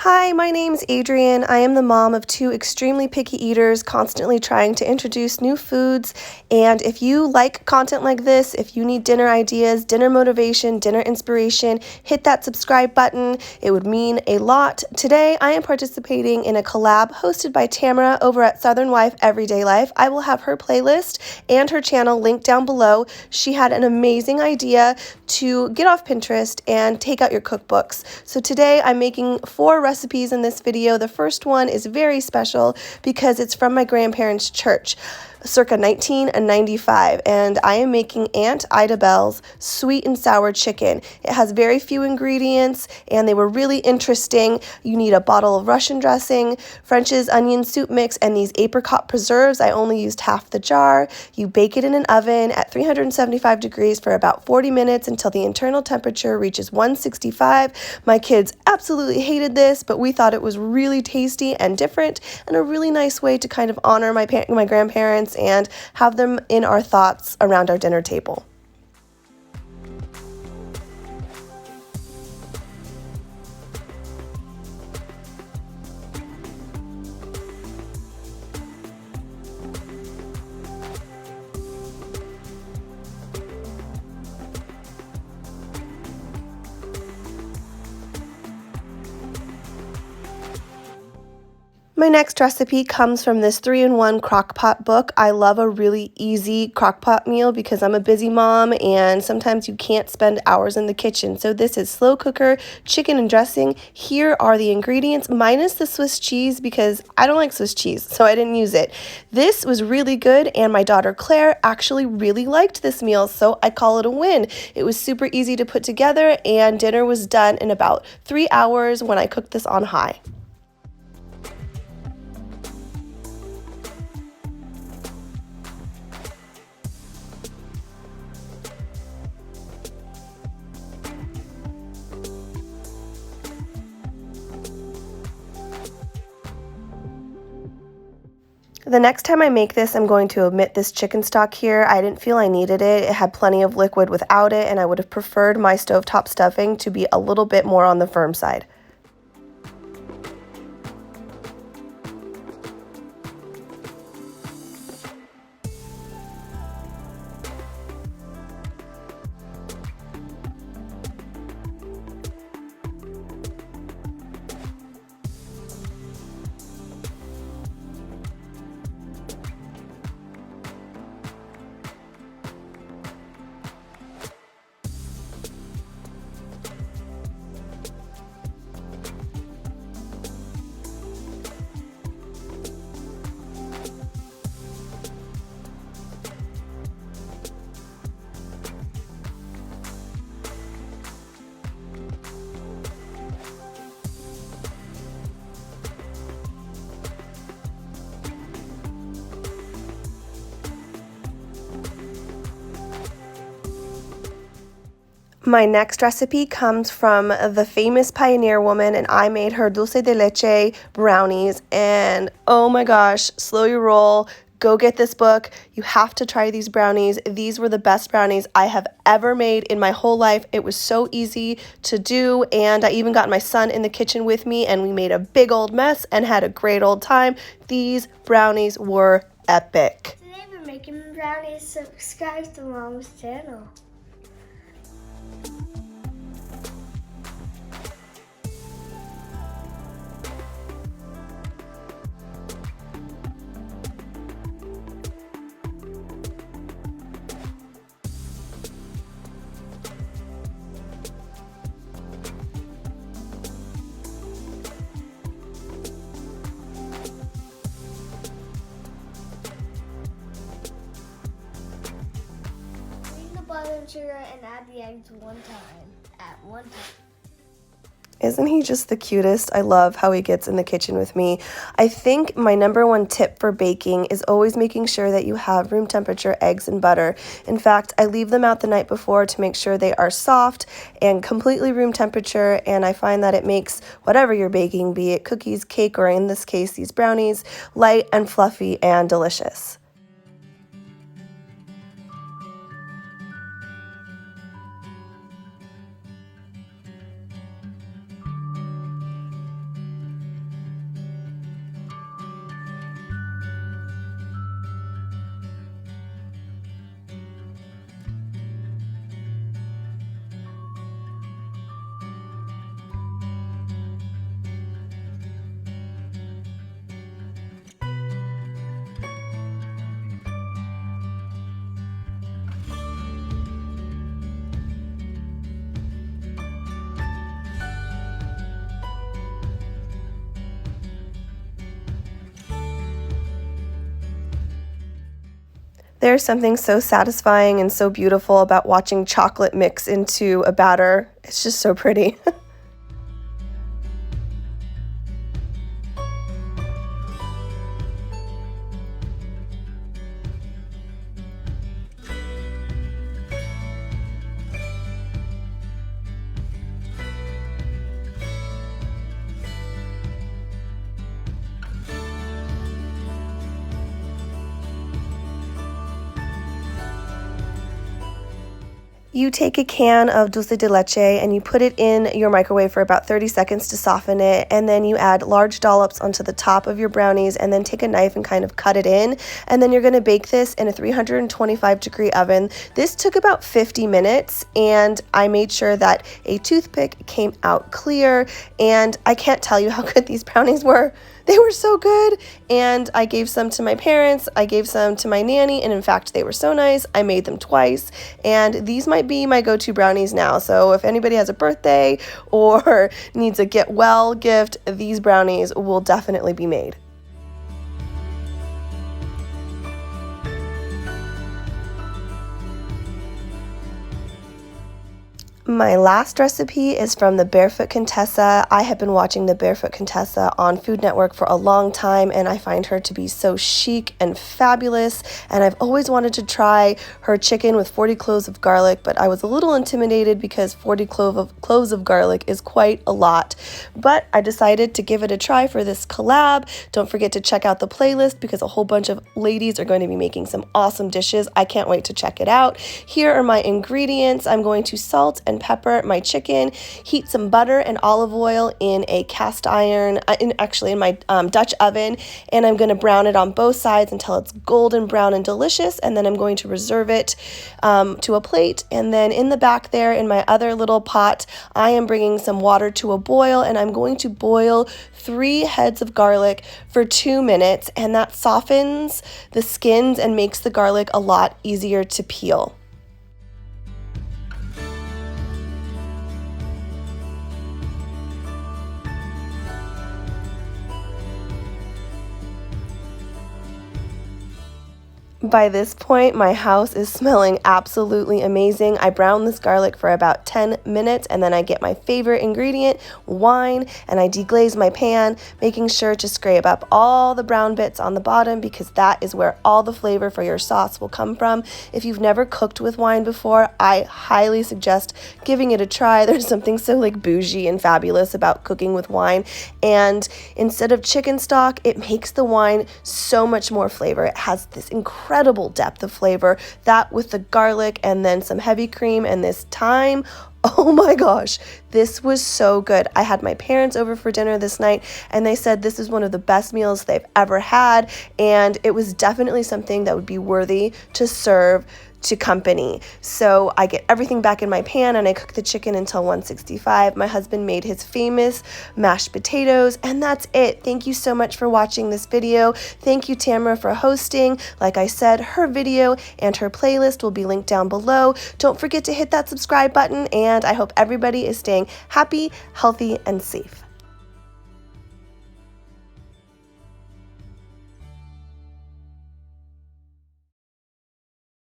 Hi, my name's Adrienne. I am the mom of two extremely picky eaters, constantly trying to introduce new foods. And if you like content like this, if you need dinner ideas, dinner motivation, dinner inspiration, hit that subscribe button. It would mean a lot. Today, I am participating in a collab hosted by Tamara over at Southern Wife Everyday Life. I will have her playlist and her channel linked down below. She had an amazing idea to get off Pinterest and take out your cookbooks. So today, I'm making 4 recipes in this video. The first one is very special because it's from my grandparents' church, circa 1995, and I am making Aunt Ida Belle's sweet and sour chicken. It has very few ingredients and they were really interesting. You need a bottle of Russian dressing, French's onion soup mix, and these apricot preserves. I only used half the jar. You bake it in an oven at 375 degrees for about 40 minutes until the internal temperature reaches 165. My kids absolutely hated this, but we thought it was really tasty and different and a really nice way to kind of honor my grandparents and have them in our thoughts around our dinner table. My next recipe comes from this 3-in-1 crock-pot book. I love a really easy crock-pot meal because I'm a busy mom and sometimes you can't spend hours in the kitchen. So this is slow cooker, chicken and dressing. Here are the ingredients minus the Swiss cheese because I don't like Swiss cheese, so I didn't use it. This was really good and my daughter Claire actually really liked this meal, so I call it a win. It was super easy to put together and dinner was done in about 3 hours when I cooked this on high. The next time I make this, I'm going to omit this chicken stock here. I didn't feel I needed it. It had plenty of liquid without it, and I would have preferred my stovetop stuffing to be a little bit more on the firm side. My next recipe comes from the famous pioneer woman, and I made her dulce de leche brownies, and oh my gosh, slow your roll. Go get this book. You have to try these brownies. These were the best brownies I have ever made in my whole life. It was so easy to do, and I even got my son in the kitchen with me, and we made a big old mess and had a great old time. These brownies were epic. Today we're making brownies. Subscribe to Mom's channel. Butter and sugar and add the eggs at one time. Isn't he just the cutest? I love how he gets in the kitchen with me. I think my #1 tip for baking is always making sure that you have room temperature eggs and butter. In fact, I leave them out the night before to make sure they are soft and completely room temperature, and I find that it makes whatever you're baking, be it cookies, cake, or in this case, these brownies, light and fluffy and delicious. There's something so satisfying and so beautiful about watching chocolate mix into a batter. It's just so pretty. You take a can of dulce de leche and you put it in your microwave for about 30 seconds to soften it, and then you add large dollops onto the top of your brownies and then take a knife and kind of cut it in, and then you're going to bake this in a 325-degree oven. This took about 50 minutes, and I made sure that a toothpick came out clear, and I can't tell you how good these brownies were. They were so good, and I gave some to my parents, I gave some to my nanny, and in fact they were so nice, I made them twice, and these might be my go-to brownies now. So if anybody has a birthday or needs a get well gift, these brownies will definitely be made. My last recipe is from the Barefoot Contessa. I have been watching the Barefoot Contessa on Food Network for a long time, and I find her to be so chic and fabulous, and I've always wanted to try her chicken with 40 cloves of garlic, but I was a little intimidated because 40 cloves of garlic is quite a lot. But I decided to give it a try for this collab. Don't forget to check out the playlist because a whole bunch of ladies are going to be making some awesome dishes. I can't wait to check it out. Here are my ingredients. I'm going to salt and pepper my chicken, heat some butter and olive oil in a cast iron, in my Dutch oven, and I'm going to brown it on both sides until it's golden brown and delicious, and then I'm going to reserve it to a plate. And then in the back there, in my other little pot, I am bringing some water to a boil, and I'm going to boil 3 heads of garlic for 2 minutes, and that softens the skins and makes the garlic a lot easier to peel. By this point, my house is smelling absolutely amazing. I brown this garlic for about 10 minutes, and then I get my favorite ingredient, wine, and I deglaze my pan, making sure to scrape up all the brown bits on the bottom because that is where all the flavor for your sauce will come from. If you've never cooked with wine before, I highly suggest giving it a try. There's something so like bougie and fabulous about cooking with wine, and instead of chicken stock, it makes the wine so much more flavor. It has this incredible depth of flavor, that with the garlic and then some heavy cream and this thyme. Oh my gosh, this was so good. I had my parents over for dinner this night, and they said this is one of the best meals they've ever had, and it was definitely something that would be worthy to serve to company. So I get everything back in my pan and I cook the chicken until 165. My husband made his famous mashed potatoes, and that's it. Thank you so much for watching this video. Thank you, Tamara, for hosting. Like I said, her video and her playlist will be linked down below. Don't forget to hit that subscribe button, and I hope everybody is staying happy, healthy, and safe.